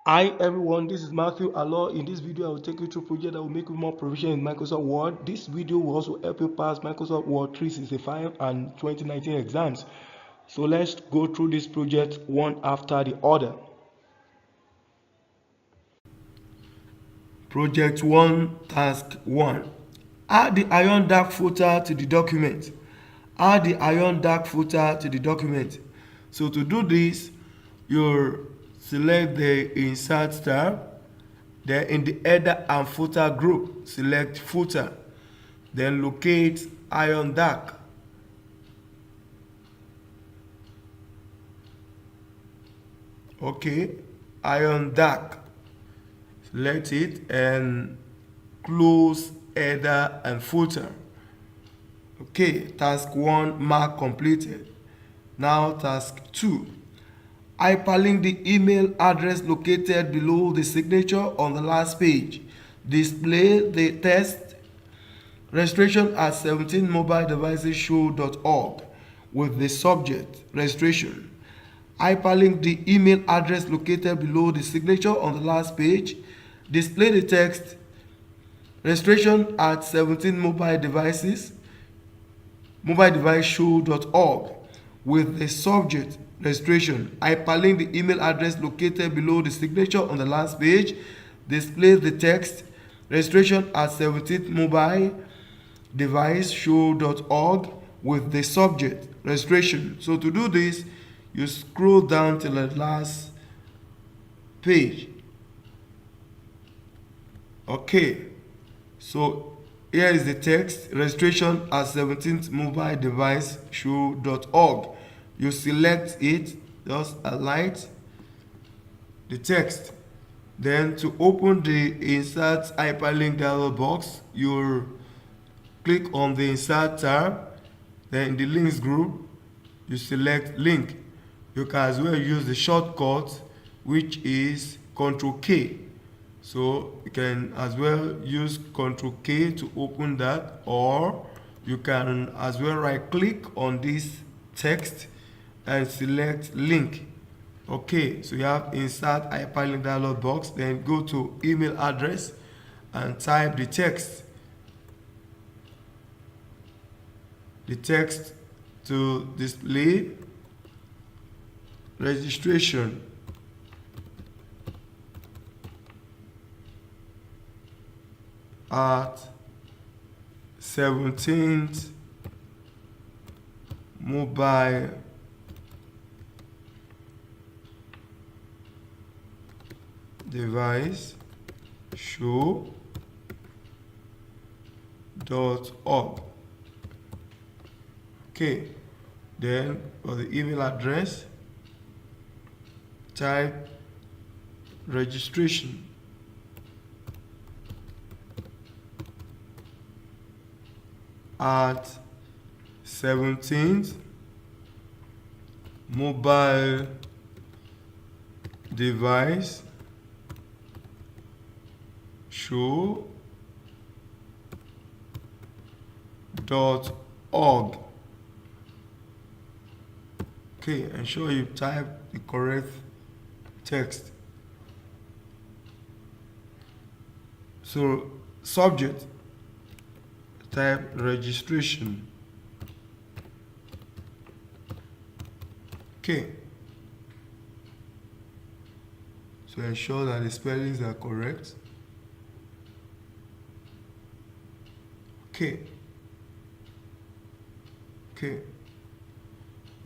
Hi everyone, this is Matthew Allo. In this video, I will take you through a project that will make you more proficient in Microsoft Word. This video will also help you pass Microsoft Word 365 and 2019 exams. So let's go through this project one after the other. Project 1, Task 1. Add the iron dark footer to the document. Add the iron dark footer to the document. So to do this, you select the Insert tab. Then in the header and footer group, select footer. Then locate iron dark. Okay, iron dark. Select it and close header and footer. Okay, task 1 mark completed. Now task 2. Hyperlink the email address located below the signature on the last page. Display the text registration at 17mobiledevices.show.org with the subject registration. Hyperlink the email address located below the signature on the last page. Display the text registration at 17mobiledeviceshow.org with the subject registration. Hyperlink the email address located below the signature on the last page. Display the text registration at 17mobiledeviceshow.org with the subject registration. So to do this, you scroll down till the last page. Okay, so here is the text registration at 17mobiledeviceshow.org. You select it, just highlight the text. Then to open the insert hyperlink dialog box, you'll click on the insert tab. Then in the links group, you select link. You can as well use the shortcut, which is Ctrl K. So you can as well use Ctrl K to open that, or you can as well right click on this text and select link. Okay, so you have insert hyperlink dialog box, then go to email address and type the text. The text to display registration. At 17th mobile device show.org. Okay, then for the email address, type registration at 17th mobile device show.org. Okay, ensure you type the correct text. So subject, type registration. Okay, so ensure that the spellings are correct. Okay,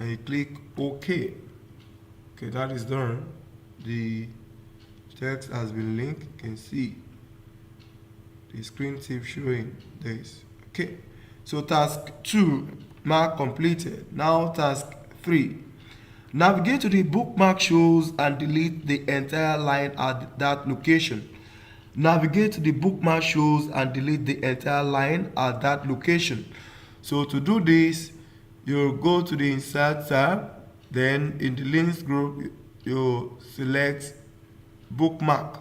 and you click OK. Okay, that is done. The text has been linked. You can see the screen tip showing this. Okay, so task 2 mark completed. Now task 3. Navigate to the bookmark shows and delete the entire line at that location. Navigate to the bookmark shows and delete the entire line at that location. So to do this, you'll go to the insert tab. Then in the links group, you select bookmark.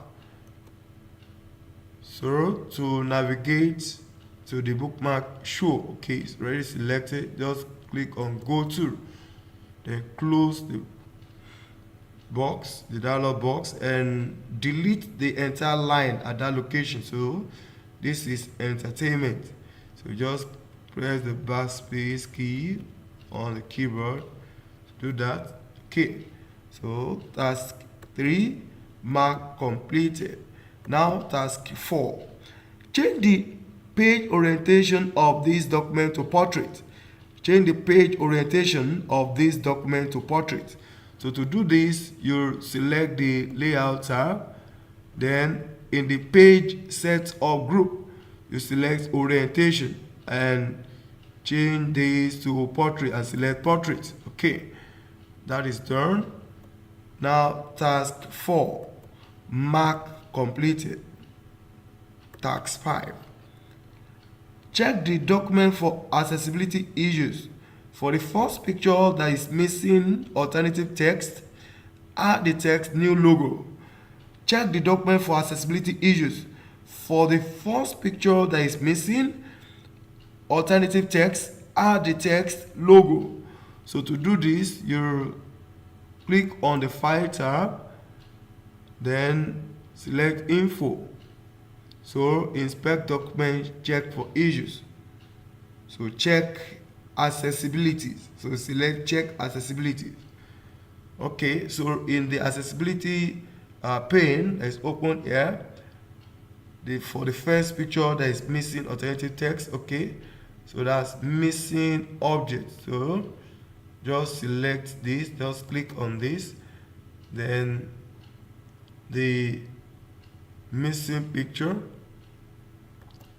So to navigate to the bookmark show, okay, it's already selected. Just click on go to, then close the box, the dialog box, and delete the entire line at that location. So this is entertainment. So just press the backspace key on the keyboard to do that. Okay, so task 3, mark completed. Now task 4, change the page orientation of this document to portrait. Change the page orientation of this document to portrait. So to do this, you select the layout tab, then in the page setup group, you select orientation and change this to portrait and select portrait. Okay, that is done. Now task 4, mark completed. Task 5, check the document for accessibility issues. For the first picture that is missing alternative text, add the text new logo. Check the document for accessibility issues. For the first picture that is missing alternative text, add the text logo. So to do this, you click on the File tab, then select Info. So inspect document, check for issues. So check accessibility. So select check accessibility. Okay, so in the accessibility pane that is open here, for the first picture that is missing alternative text. Okay, so that's missing object. So just select this, just click on this, then the missing picture,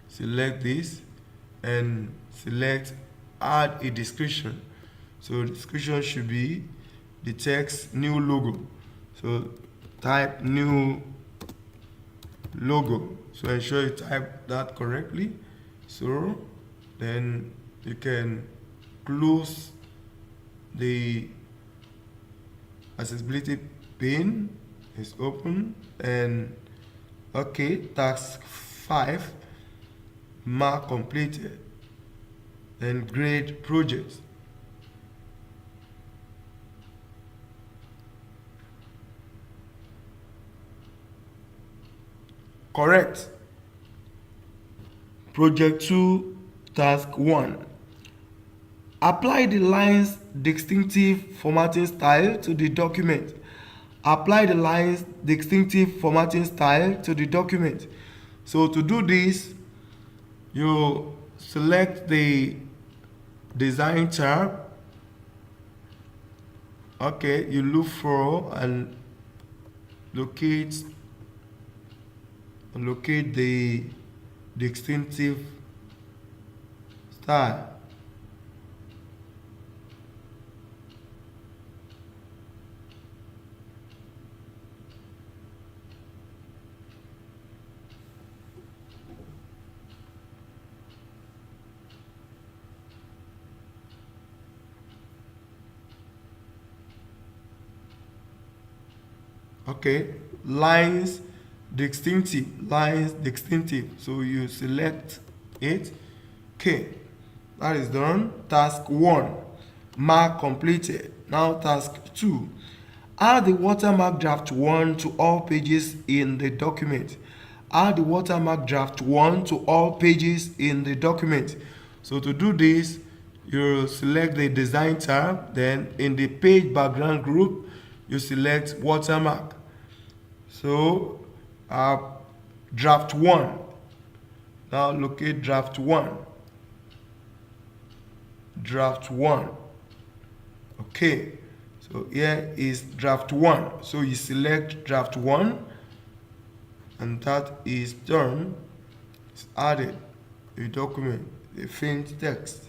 select this and select add a description. So description should be the text new logo. So type new logo. So ensure you type that correctly. So then you can close the accessibility pane is open. And okay, task 5, mark completed. Then grade project. Correct. Project 2, task 1. Apply the lines distinctive formatting style to the document. Apply the lines distinctive formatting style to the document. So to do this, you select the design tab. Okay, you look for and locate the distinctive style. Okay, lines distinctive. So you select it. Okay, that is done. Task 1, mark completed. Now task 2, add the watermark draft 1 to all pages in the document. Add the watermark draft 1 to all pages in the document. So to do this, you select the design tab, then in the page background group, you select watermark. So draft 1. Now locate draft 1. Draft 1. Okay, so here is draft 1. So you select draft 1, and that is done. It's added a document, a faint text.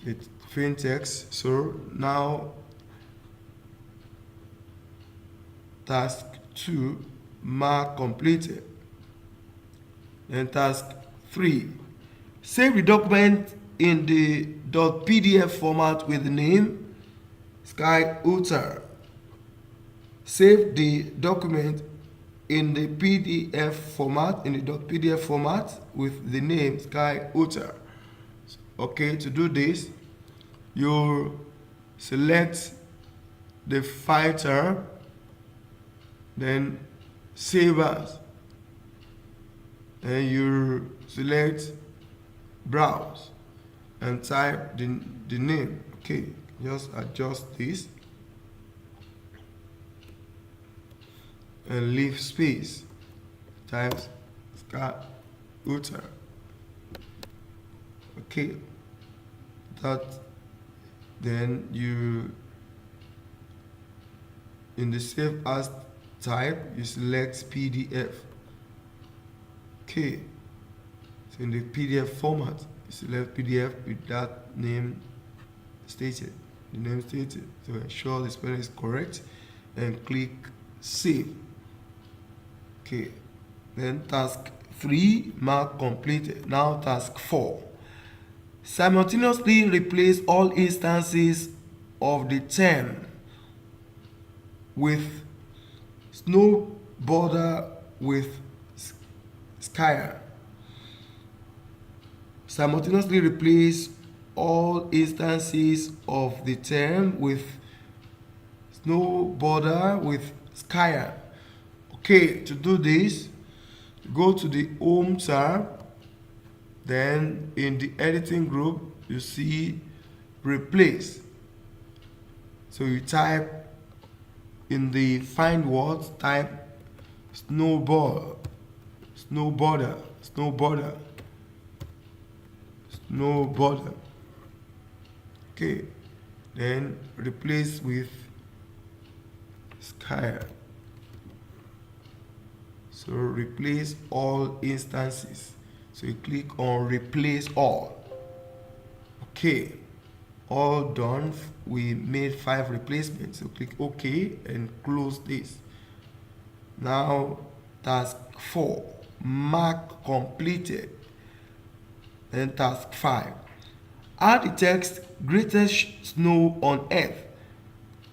It's faint text. So now task 2, mark completed. Then task 3, save the document in the .pdf format with the name Sky Utar. Save the document in the PDF format, with the name Sky Utar. Okay, to do this, you select the file tab, then save as, and you select browse and type the name. Okay, just adjust this and leave space, type Scott Uter. Okay, that, then you, in the save as type, you select PDF. Okay, so in the PDF format, you select PDF with that name stated, the name stated. So ensure the spelling is correct and click save. Okay, then task 3, mark completed. Now task 4, simultaneously replace all instances of the term with snow border with sky. Simultaneously replace all instances of the term with snow border with sky. Okay, to do this, go to the Home tab, then in the editing group you see replace. So you type in the find words, type snow border, snow border, snow border, snow border. Okay, then replace with sky. So replace all instances. So you click on replace all. Okay, all done. We made 5 replacements. So click OK and close this. Now task 4, mark completed. Then task 5, add the text greatest snow on earth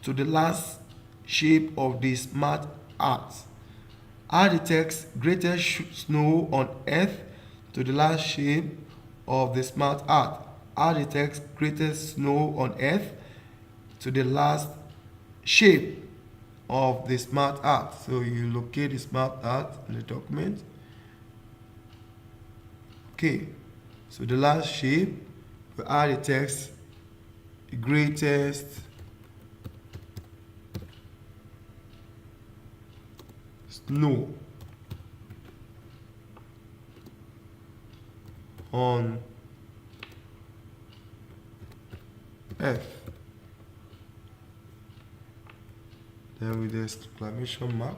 to the last shape of the smart art. Add the text greatest snow on earth to the last shape of the smart art. Add the text greatest snow on earth to the last shape of the smart art. So you locate the smart art in the document. Okay, so the last shape, we add the text greatest snow on earth, then with the exclamation mark.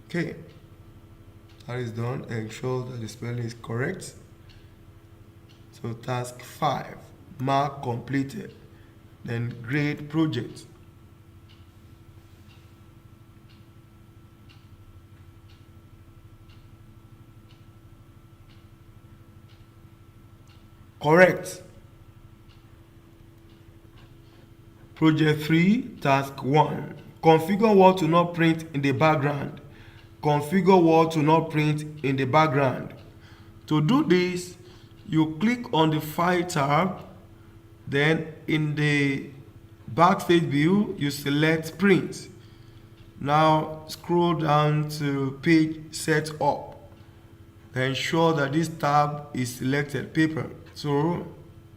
Okay, that is done. Ensure that the spelling is correct. So task 5, mark completed, then grade project. Correct. Project 3, task 1, configure word to not print in the background. Configure word to not print in the background. To do this, you click on the File tab, then in the backstage view, you select Print. Now scroll down to Page Setup. Ensure that this tab is selected, Paper. So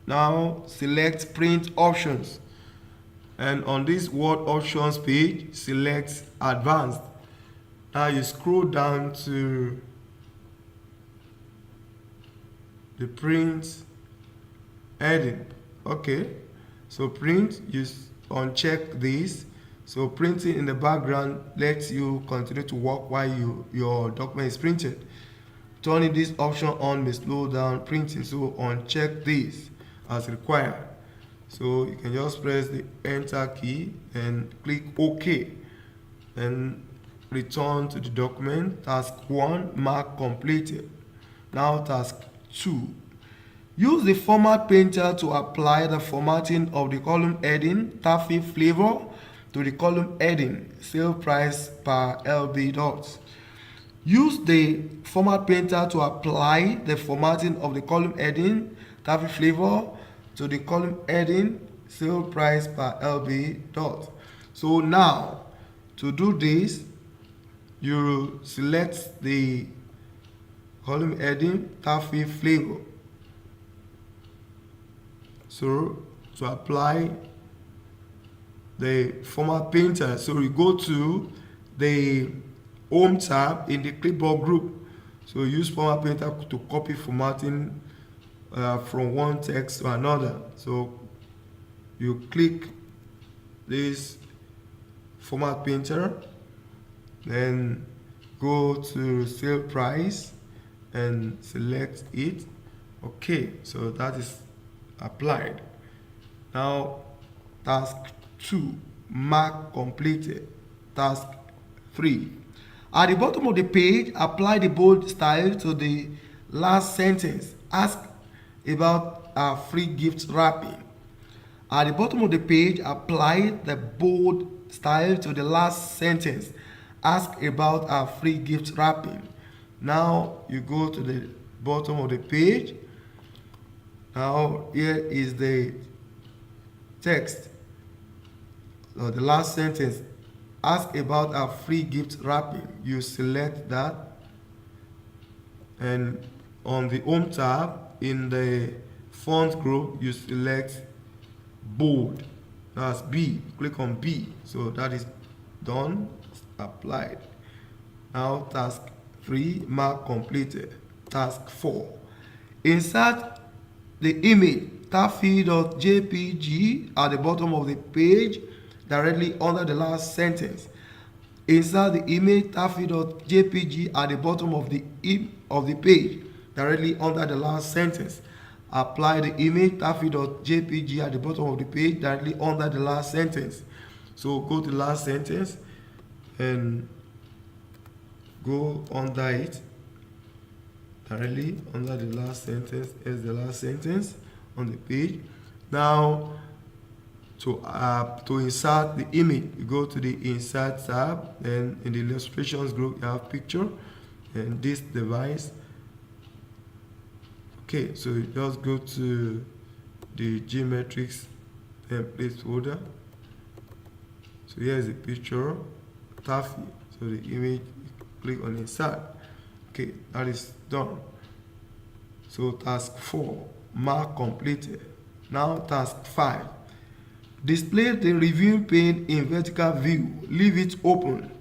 now select Print Options. And on this Word Options page, select Advanced. Now you scroll down to the print heading. Okay, so print, you uncheck this. So printing in the background lets you continue to work while your document is printed. Turning this option on may slow down printing, so uncheck this as required. So you can just press the enter key and click OK. Then return to the document. Task 1, mark completed. Now task 2. Use the format painter to apply the formatting of the column heading taffy flavor to the column heading sale price per LB dots. Use the format painter to apply the formatting of the column heading taffy flavor to the column heading sale price per LB dot. So now to do this, you select the column heading taffy flavor. So to apply the format painter, so you go to the home tab in the clipboard group. So use format painter to copy formatting from one text to another. So you click this format painter, then go to sale price and select it. Okay, so that is applied. Now task 2, mark completed. Task 3, at the bottom of the page, apply the bold style to the last sentence. Ask about our free gift wrapping. At the bottom of the page, apply the bold style to the last sentence. Ask about our free gift wrapping. Now you go to the bottom of the page. Now here is the text, or the last sentence. Ask about our free gift wrapping. You select that, and on the home tab in the font group you select bold. That's B. Click on B. So that is done, applied. Now task 3, mark completed. Task 4, insert the image taffy.jpg at the bottom of the page directly under the last sentence. Insert the image taffy.jpg at the bottom of the page directly under the last sentence. Apply the image taffy.jpg at the bottom of the page directly under the last sentence. So go to the last sentence and go under it directly under the last sentence as the last sentence on the page. Now to insert the image, you go to the insert tab, then in the illustrations group you have picture and this device. Okay, so you just go to the geometrics template folder. So here is the picture taffy. So the image, click on insert. Okay, that is done. So task 4, mark completed. Now task 5, display the reviewing pane in vertical view, leave it open.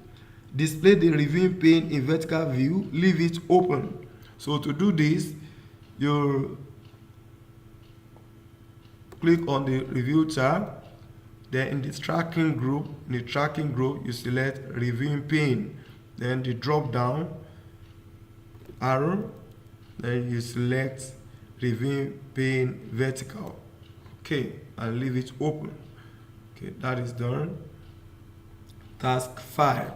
Display the reviewing pane in vertical view, leave it open. So to do this, you click on the review tab, then in the tracking group, you select reviewing pane, then the drop down arrow, then you select reviewing pane vertical. Okay, and leave it open. Okay, that is done. Task 5,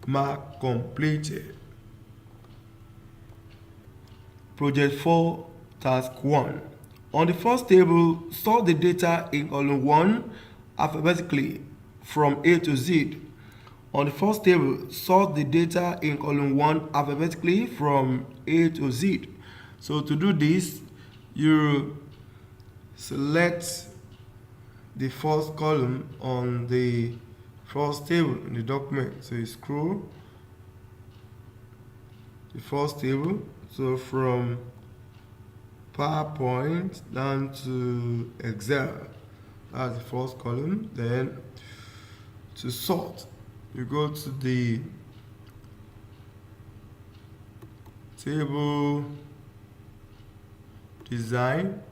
mark completed. Project 4, task 1. On the first table, sort the data in column 1 alphabetically from A to Z. On the first table, sort the data in column 1 alphabetically from A to Z. So to do this, you select the first column on the first table in the document. So you scroll the first table. So from PowerPoint down to Excel, that's the first column. Then to sort, you go to the table design,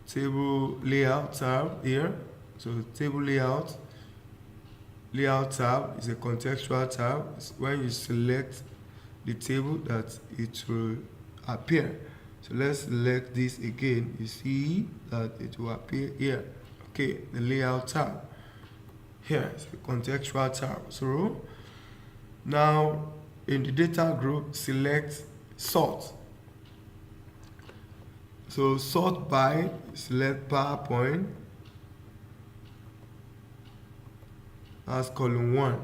table layout tab here. So table layout tab is a contextual tab. It's when you select the table that it will appear. So let's select this again. You see that it will appear here. Okay, the layout tab. Here is the contextual tab. So now in the data group, select sort. So sort by, select PowerPoint as column 1.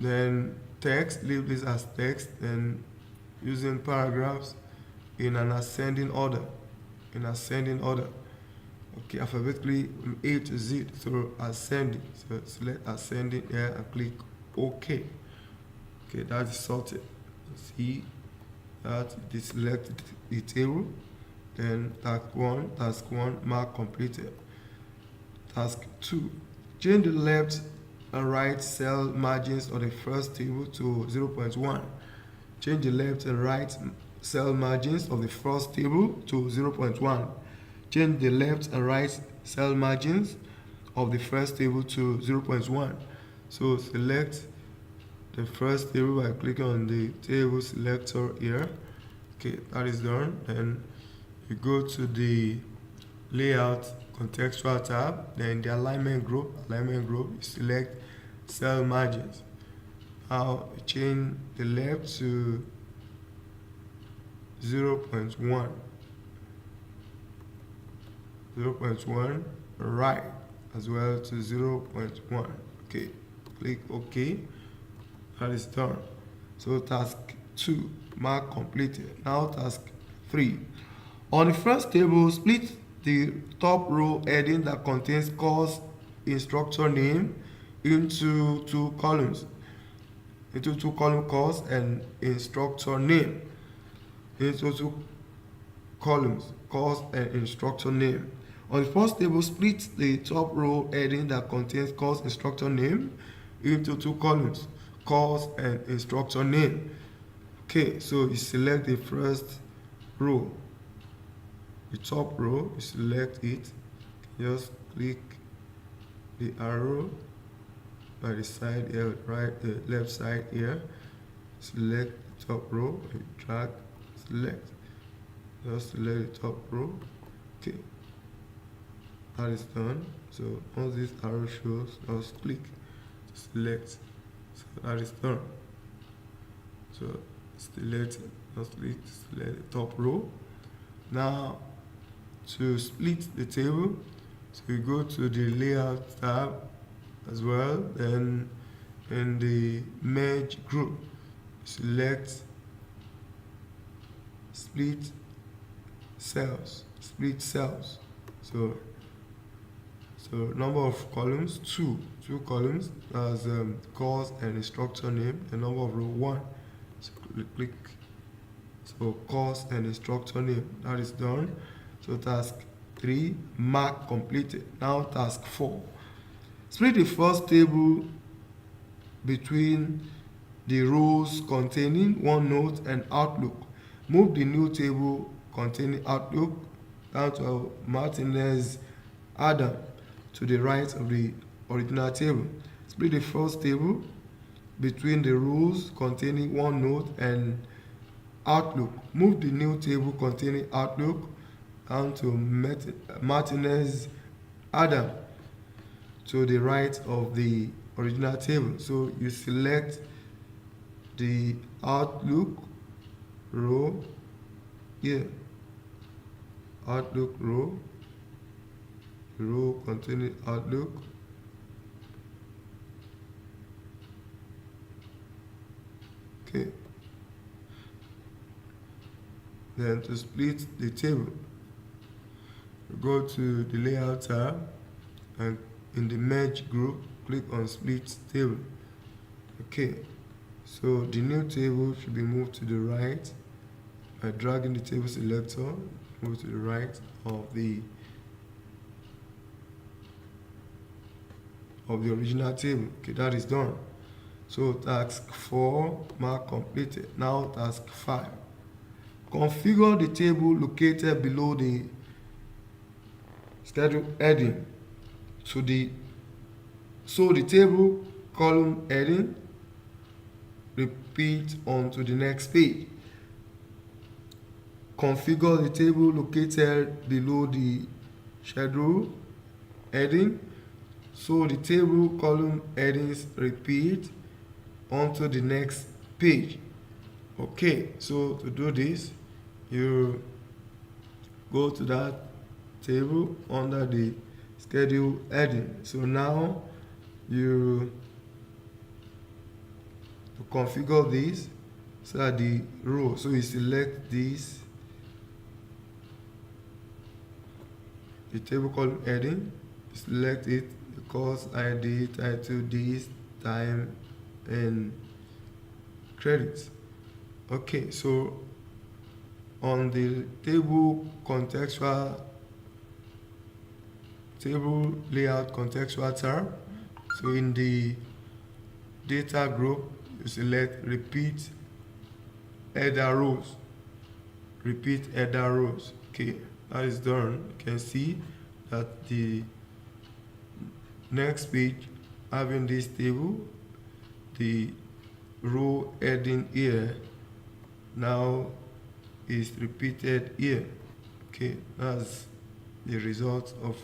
Then text, leave this as text, and using paragraphs in an ascending order. in ascending order. Okay, alphabetically from A to Z. So ascending. So select ascending here and click OK. Okay, that is sorted. See that it is selected the table. Then task 1, mark completed. Task 2, change the left and right cell margins of the first table to 0.1. Change the left and right cell margins of the first table to 0.1. Change the left and right cell margins of the first table to 0.1. So select the first table by clicking on the table selector here. Okay, that is done. Then you go to the layout contextual tab, then the alignment group, you select cell margins. Now change the left to 0.1, 0.1, right as well to 0.1. Okay, click OK. That is done. So task 2, mark completed. Now task 3. On the first table, split the top row heading that contains course instructor name into two columns, course and instructor name, into two columns, course and instructor name. On the first table, split the top row heading that contains course instructor name into two columns, course and instructor name. Okay, so you select the first row, the top row, you select it, just click the arrow by the side here, the left side here, select the top row, drag, select, just select the top row. Okay, that is done. So once this arrow shows, just click to select. So that is done. So select, just click to select the top row. Now to split the table, so you go to the layout tab as well, then in the merge group select split cells. So number of columns, two columns as course and instructor name, the number of row 1. So click, so course and instructor name, that is done. So task 3, mark completed. Now task 4, split the first table between the rows containing OneNote and Outlook. Move the new table containing Outlook down to Martinez Adam to the right of the original table. Split the first table between the rows containing OneNote and Outlook. Move the new table containing Outlook down to Martinez Adam to the right of the original table. So you select the Outlook row here, Outlook row, containing Outlook. Okay. Then to split the table, go to the layout tab and in the merge group click on split table. Okay, so the new table should be moved to the right by dragging the table selector, move to the right of the original table. Okay, that is done. So task 4, mark completed. Now task 5, configure the table located below the schedule heading so the table column heading repeat onto the next page. Configure the table located below the schedule heading so the table column headings repeat onto the next page. Okay, so to do this, you go to that table under the schedule heading. So now you configure this so that the row, so you select this the table column heading, select it, the course ID, title, this, time, and credits. Okay, so on the table layout contextual tab, so in the data group, you select repeat header rows. Repeat header rows. Okay, that is done. You can see that the next page having this table, the row heading here now is repeated here. Okay, that's the result of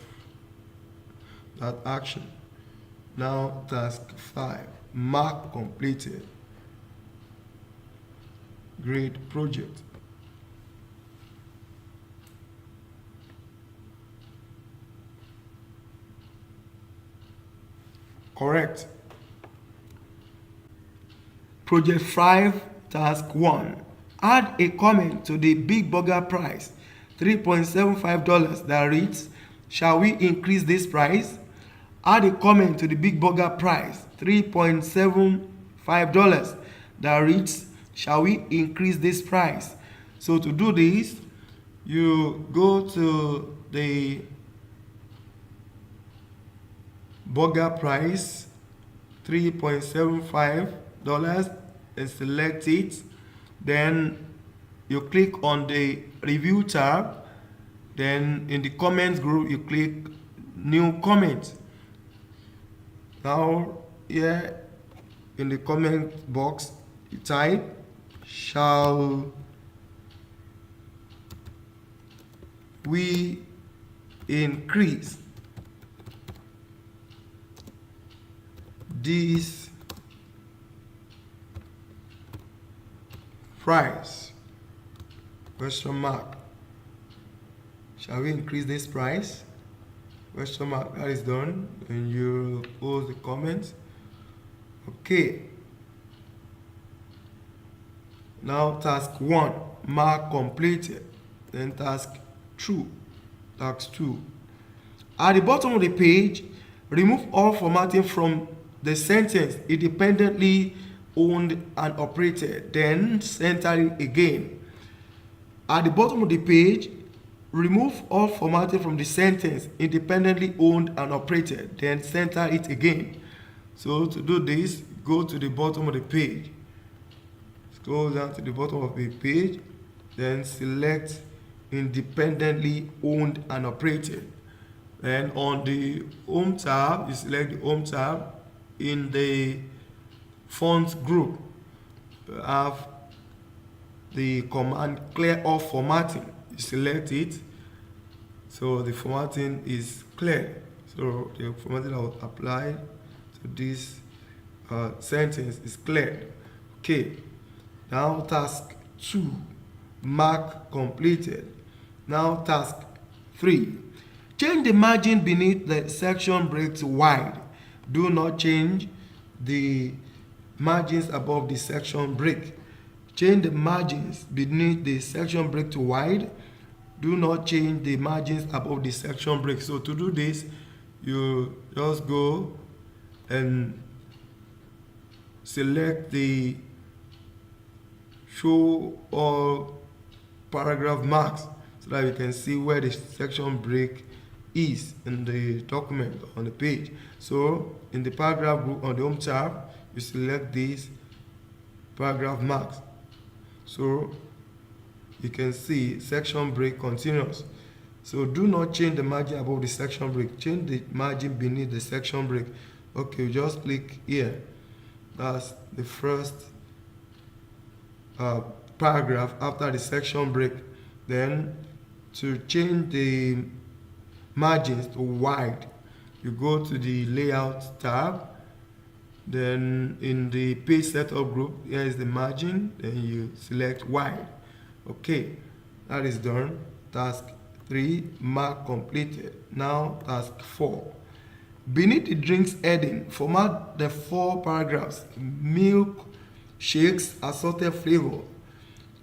that action. Now task 5, mark completed. Great project. Correct. Project 5, task 1. Add a comment to the Big Burger price, $3.75 that reads, shall we increase this price? Add a comment to the Big Burger price, $3.75 that reads, shall we increase this price? So to do this, you go to the burger price, $3.75, and select it. Then you click on the review tab. Then in the comments group, you click new comment. Now here in the comment box, you type, shall we increase this price? Question mark. Shall we increase this price? Question mark. That is done, and you close the comments. Okay. Now task 1, mark completed. Then task 2. Task 2. At the bottom of the page, remove all formatting from the sentence independently owned and operated. Then center it again. At the bottom of the page, remove all formatting from the sentence independently owned and operated. Then center it again. So to do this, go to the bottom of the page. Scroll down to the bottom of the page. Then select independently owned and operated. Then on the home tab, you select the home tab. In the font group, you have the command clear all formatting. You select it, so the formatting is clear. So the formatting that will apply to this sentence is clear. Okay, now task 2, mark completed. Now task 3, change the margin beneath the section break to wide. Do not change the margins above the section break. Change the margins beneath the section break to wide. Do not change the margins above the section break. So to do this, you just go and select the show all paragraph marks so that you can see where the section break is in the document on the page. So in the paragraph group on the home tab, you select these paragraph marks. So you can see section break continuous. So do not change the margin above the section break. Change the margin beneath the section break. Okay, you just click here. That's the first paragraph after the section break. Then to change the margins to wide, you go to the layout tab. Then in the page setup group, here is the margin. Then you select wide. Okay, that is done. Task 3, mark completed. Now task 4. Beneath the drinks heading, format the 4 paragraphs. Milk shakes assorted flavor,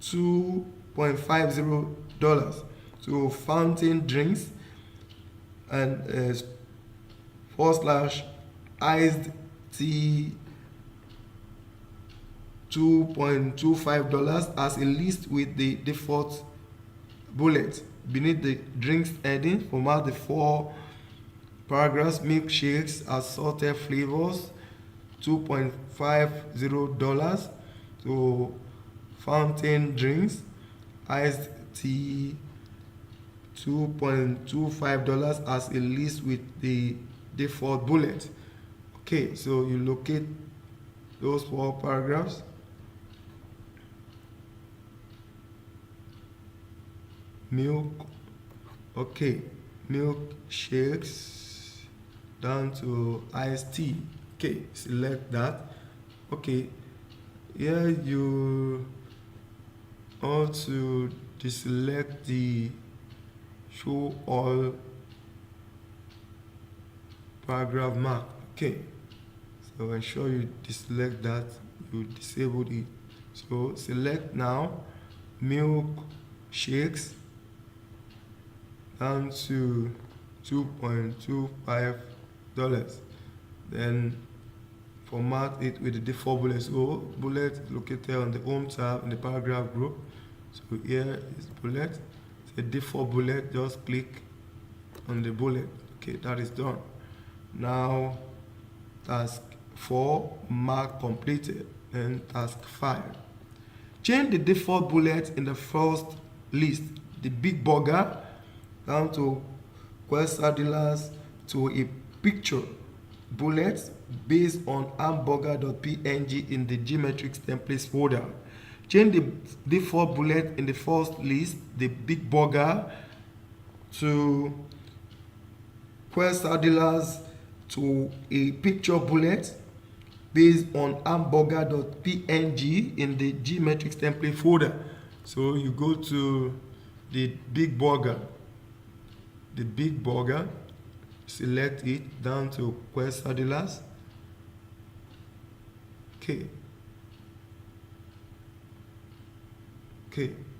$2.50. So fountain drinks, and /iced tea $2.25 as a list with the default bullet. Beneath the drinks heading, format the 4 paragraphs. Milkshakes, assorted flavors, $2.50 to fountain drinks, iced tea, $2.25 as a list with the default bullet. Okay, so you locate those 4 paragraphs. Milk, okay, milkshakes down to iced tea. Okay, select that. Okay, here you want to deselect the show all paragraph mark. Okay, so ensure you deselect that, you disable it. So select now milkshakes down to $2.25. Then format it with the default bullet. So bullet is located on the home tab in the paragraph group. So here is bullet. It's a default bullet. Just click on the bullet. Okay, that is done. Now task 4, mark completed. Then task 5. Change the default bullet in the first list, the big burger, down to quesadillas, to a picture bullet based on hamburger.png in the geometric templates folder. Change the default bullet in the first list, the big burger, to quesadillas, to a picture bullet based on hamburger.png in the geometric template folder. So you go to the big burger, select it down to quesadillas. Okay,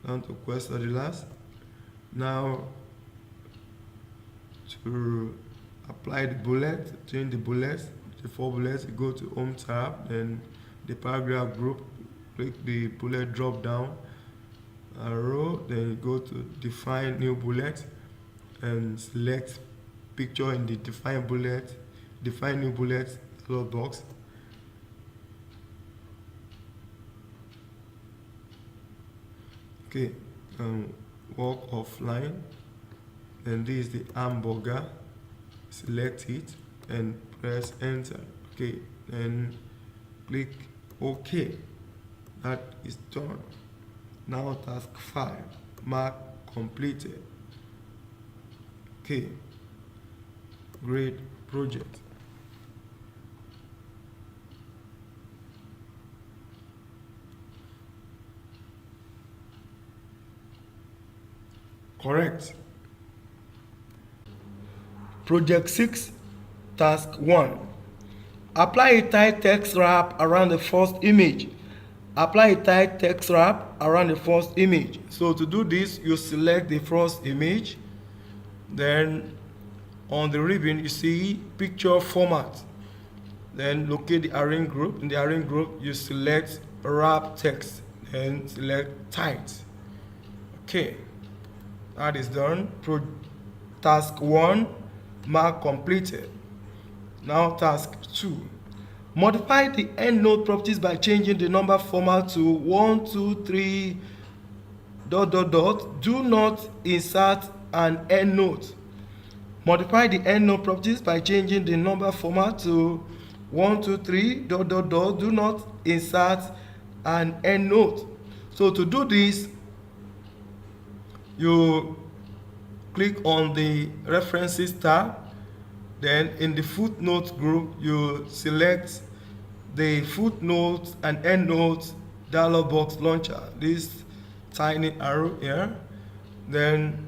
down to quesadillas. Now to apply the bullet, change the bullets, the 4 bullets, you go to home tab, then the paragraph group, click the bullet drop down arrow, then you go to define new bullet and select picture in the define new bullet slot box. Okay, walk offline, and this is the hamburger. Select it and press enter. Okay, and click OK. That is done. Now task 5, mark completed. Okay, great project. Correct. Project 6, task 1. Apply a tight text wrap around the first image. Apply a tight text wrap around the first image. So to do this, you select the first image. Then on the ribbon, you see picture format. Then locate the arrange group. In the arrange group, you select wrap text. Then select tight. Okay, that is done. Task 1, mark completed. Now task 2. Modify the EndNote properties by changing the number format to 1, 2, 3, ... Do not insert an EndNote. Modify the EndNote properties by changing the number format to 1, 2, 3, ... Do not insert an EndNote. So to do this, you click on the references tab. Then in the footnote group, you select the footnotes and endnotes dialog box launcher, this tiny arrow here. Then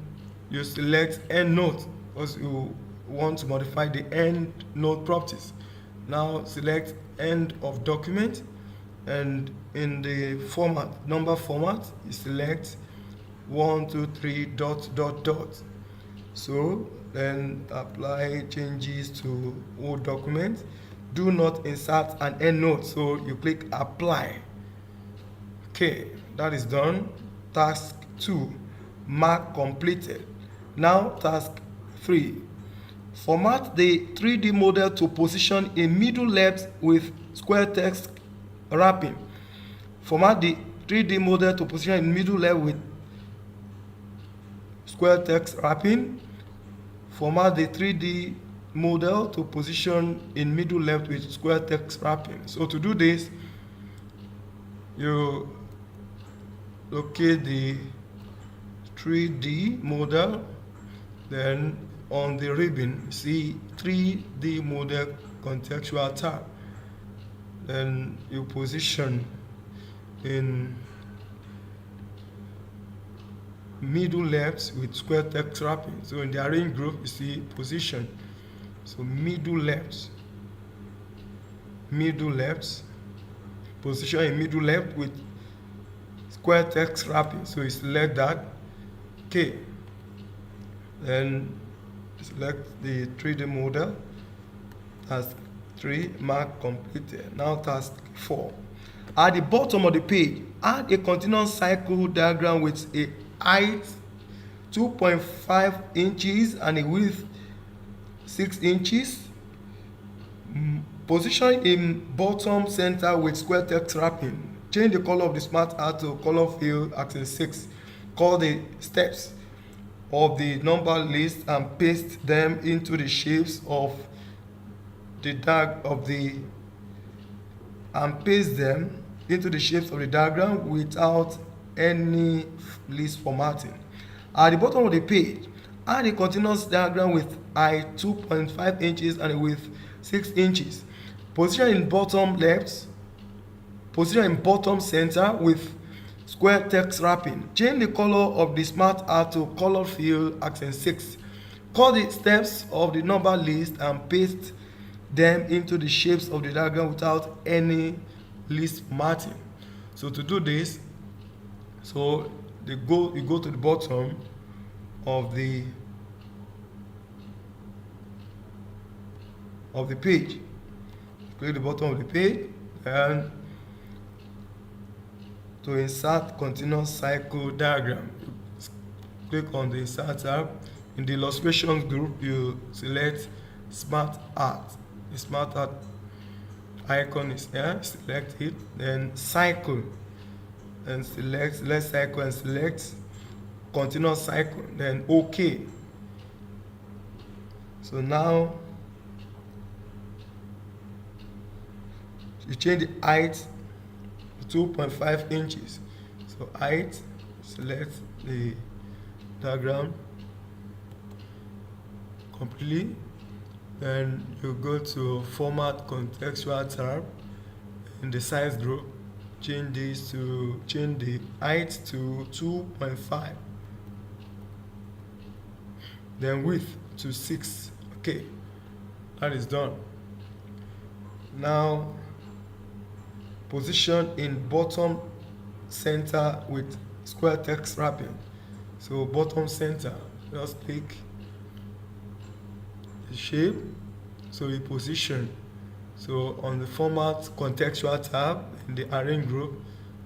you select endnote because you want to modify the endnote properties. Now select end of document, and in the format, number format, you select 1, 2, 3, ... So then apply changes to old document. Do not insert an endnote, so you click apply. Okay, that is done. Task 2, mark completed. Now task 3, format the 3D model to position in middle left with square text wrapping. Format the 3D model to position in middle left with square text wrapping. Format the 3D model to position in middle left with square text wrapping. So to do this, you locate the 3D model, then on the ribbon see 3D model contextual tab, then you position in middle left with square text wrapping. So in the arrange group you see position, so middle left, position in middle left with square text wrapping, so you select that. Okay, then select the 3D model. Task 3, mark completed. Now task 4, at the bottom of the page add a continuous cycle diagram with a height 2.5 inches and a width 6 inches. Position in bottom center with square text wrapping. Change the color of the smart art to color field accent 6. Call the steps of the number list and paste them into the shapes of the diagram without any list formatting. At the bottom of the page, add a continuous diagram with height 2.5 inches and a width 6 inches. Position in bottom center with square text wrapping. Change the color of the smart art to color field accent 6. Call the steps of the number list and paste them into the shapes of the diagram without any list formatting. So to do this, so you go to the bottom of the page. Click the bottom of the page and to insert continuous cycle diagram, click on the insert tab. In the illustrations group, you select smart art. The smart art icon is here. Select it, then cycle, and select cycle and select continuous cycle, then OK. So now you change the height to 2.5 inches. So height, select the diagram completely, then you go to format contextual tab. In the size group, change the height to 2.5, then width to 6. Okay, that is done. Now position in bottom center with square text wrapping. So bottom center, just click the shape, so you position. So on the format contextual tab in the arrange group,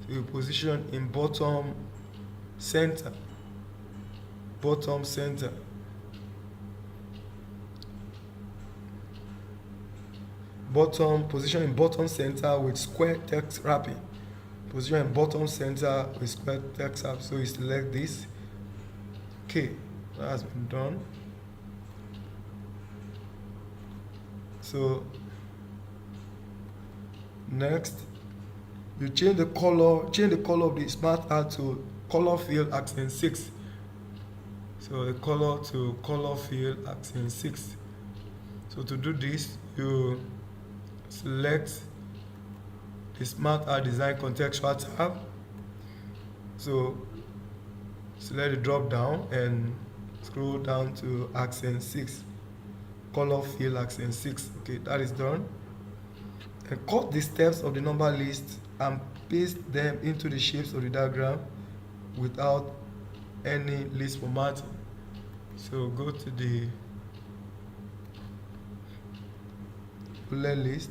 so you position in bottom center, position in bottom center with square text wrapping. Position in bottom center with square text wrapping. So you select this. Okay, that has been done. So next, you change the color of the smart art to color field accent 6. So the color to color field accent 6. So to do this, you select the smart art design contextual tab. So select the drop down and scroll down to accent 6, color field accent 6. Okay, that is done. And cut the steps of the number list and paste them into the shapes of the diagram without any list formatting. So go to the bullet list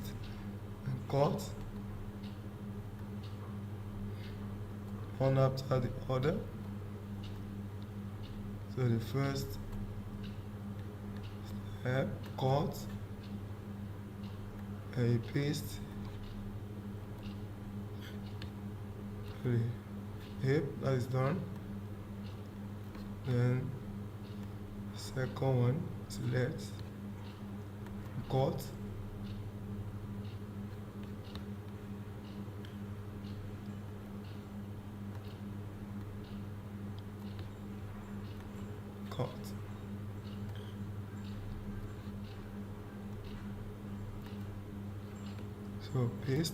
and cut one after the other. So the first step, cut, and you paste the hip. That is done. Then second one, select, cut, cut. So paste.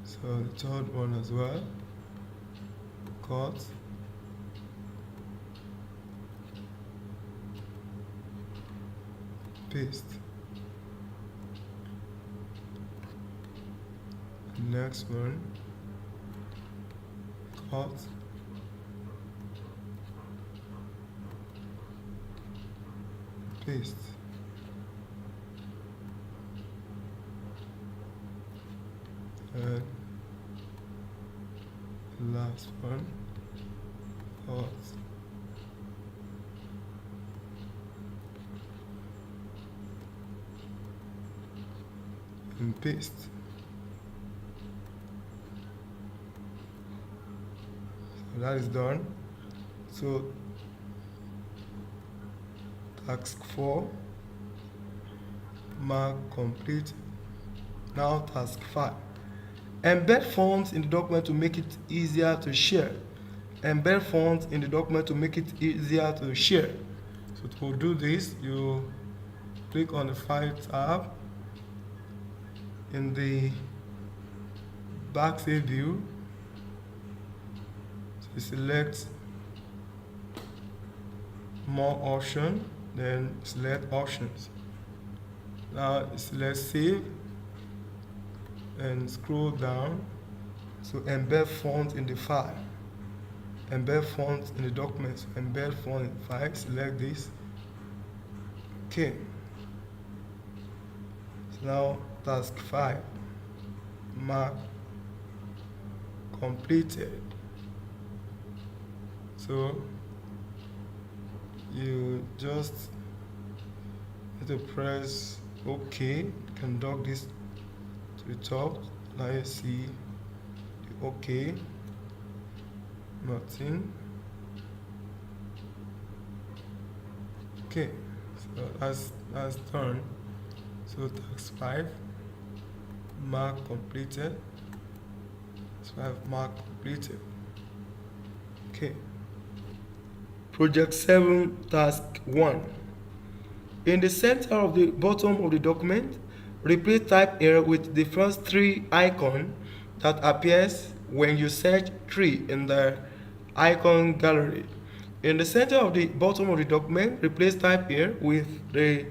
So the third one as well, cut, paste. Next one, cut, paste. And last one, cut, and paste. So that is done. So task 4, mark complete. Now task 5. Embed fonts in the document to make it easier to share. Embed fonts in the document to make it easier to share. So to do this, you click on the File tab. In the backside view, so you select More Option, then select Options. Now select Save and scroll down. So embed font in the file. Embed font in the document. So embed font in the file. Select this. Okay. So now task 5. Mark completed. So you just need to press OK. Conduct this to the top. Now you see the OK. Nothing. Okay, so that's done. So task 5, mark completed. Task 5, mark completed. Okay. Project 7, task 1. In the center of the bottom of the document, replace type error with the first 3 icon that appears when you search tree in the icon gallery. In the center of the bottom of the document, replace type here with the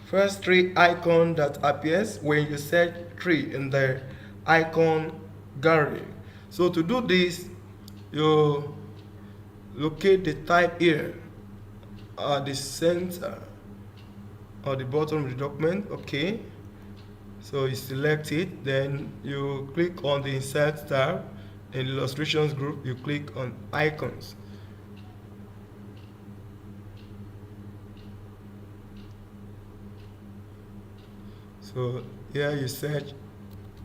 first 3 icon that appears when you search tree in the icon gallery. So to do this, you locate the type here at the center or the bottom of the document. Okay, so you select it, then you click on the Insert tab. In the Illustrations group, you click on Icons. So here you search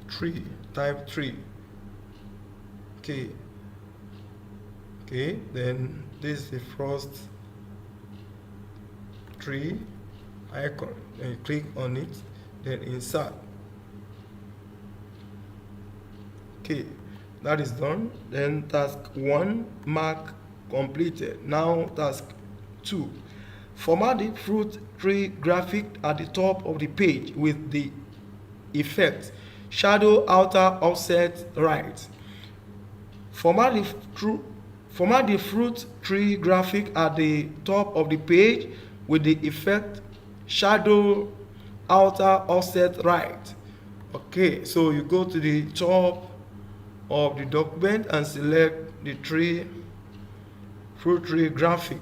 tree, type tree. Okay, then this is the first tree icon, and you click on it, then insert. Okay, that is done. Then task 1, mark completed. Now task 2, format the fruit tree graphic at the top of the page with the effect shadow outer offset right. Format the fruit tree graphic at the top of the page with the effect shadow outer offset right. Okay, so you go to the top of the document and select the tree fruit tree graphic.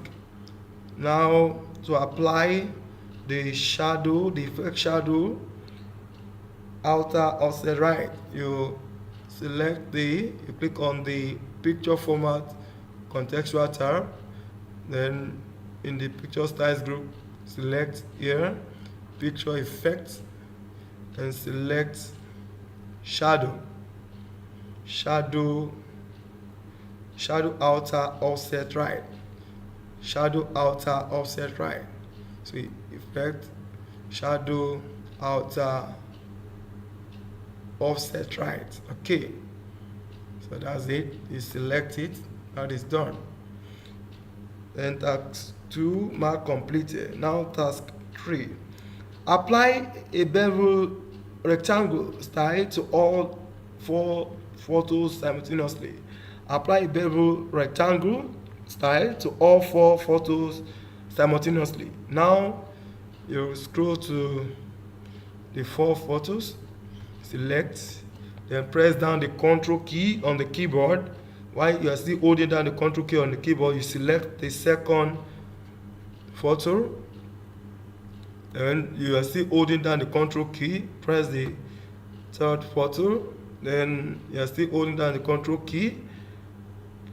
Now to apply the shadow, the effect shadow, outer offset right, you click on the picture format contextual tab, then in the picture styles group select here picture effects and select shadow shadow outer offset right, shadow outer offset right. So effect shadow outer offset right. Okay, so that's it. You select it, that is done. Then task 2 mark completed. Now task 3, apply a bevel rectangle style to all 4 photos simultaneously. Apply a bevel rectangle style to all 4 photos simultaneously. Now you scroll to the 4 photos, select, then press down the Ctrl key on the keyboard. While you are still holding down the Ctrl key on the keyboard, you select the second photo, and you are still holding down the Ctrl key, press the third photo, then you are still holding down the Ctrl key,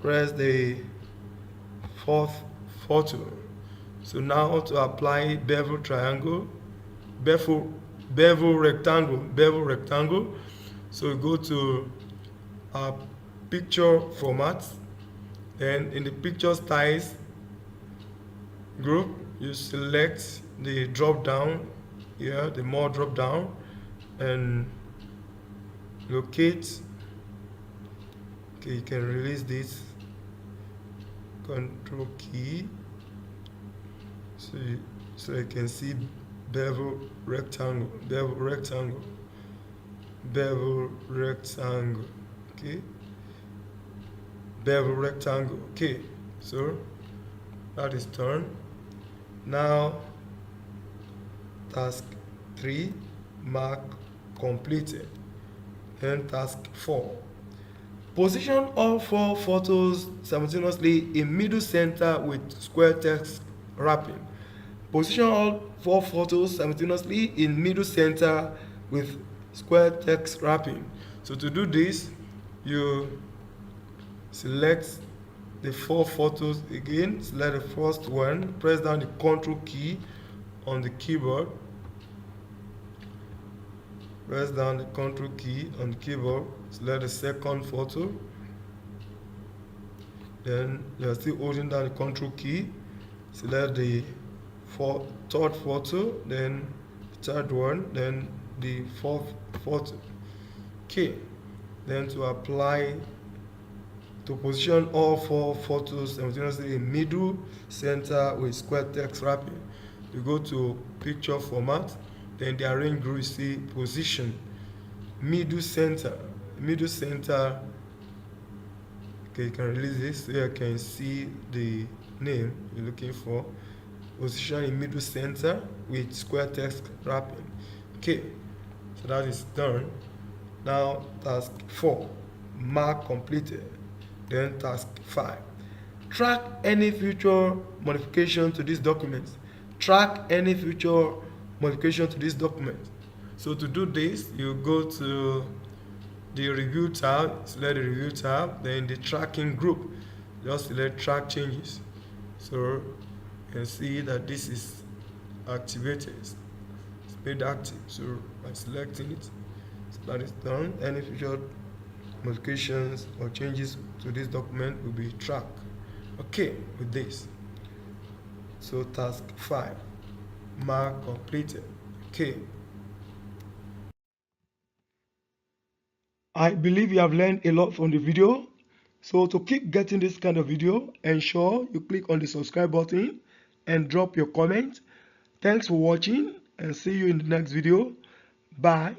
press the fourth photo. So now to apply bevel triangle, bevel rectangle. So you go to picture format, and in the picture styles group you select the drop down here, the more drop down, and locate. Okay, you can release this Control key so you can see bevel rectangle. Okay, bevel rectangle. Okay, so that is done. Now task 3 mark completed. Then task 4, position all 4 photos simultaneously in middle center with square text wrapping. Position all 4 photos simultaneously in middle center with square text wrapping. So to do this, you select the 4 photos again, select the first one, press down the Ctrl key on the keyboard, press down the Ctrl key on the keyboard, select the second photo, then you are still holding down the Ctrl key, select the third photo, then the third one, then the fourth photo. Okay, then to position all 4 photos simultaneously in middle center with square text wrapping, you go to picture format, then the arrange group, you see position middle center. Okay, you can release this so you can see the name you're looking for. Position in middle center with square text wrapping. Okay, so that is done. Now task 4 mark completed. Then task 5, track any future modification to this document. So to do this, you go to the review tab, select the review tab, then the tracking group, just select track changes. So you can see that this is activated, it's made active. So by selecting it, so that is done. Any future modifications or changes to this document will be tracked. Okay, with this. So task 5 mark completed. Okay, I believe you have learned a lot from the video. So to keep getting this kind of video, ensure you click on the subscribe button and drop your comment. Thanks for watching, and see you in the next video. Bye.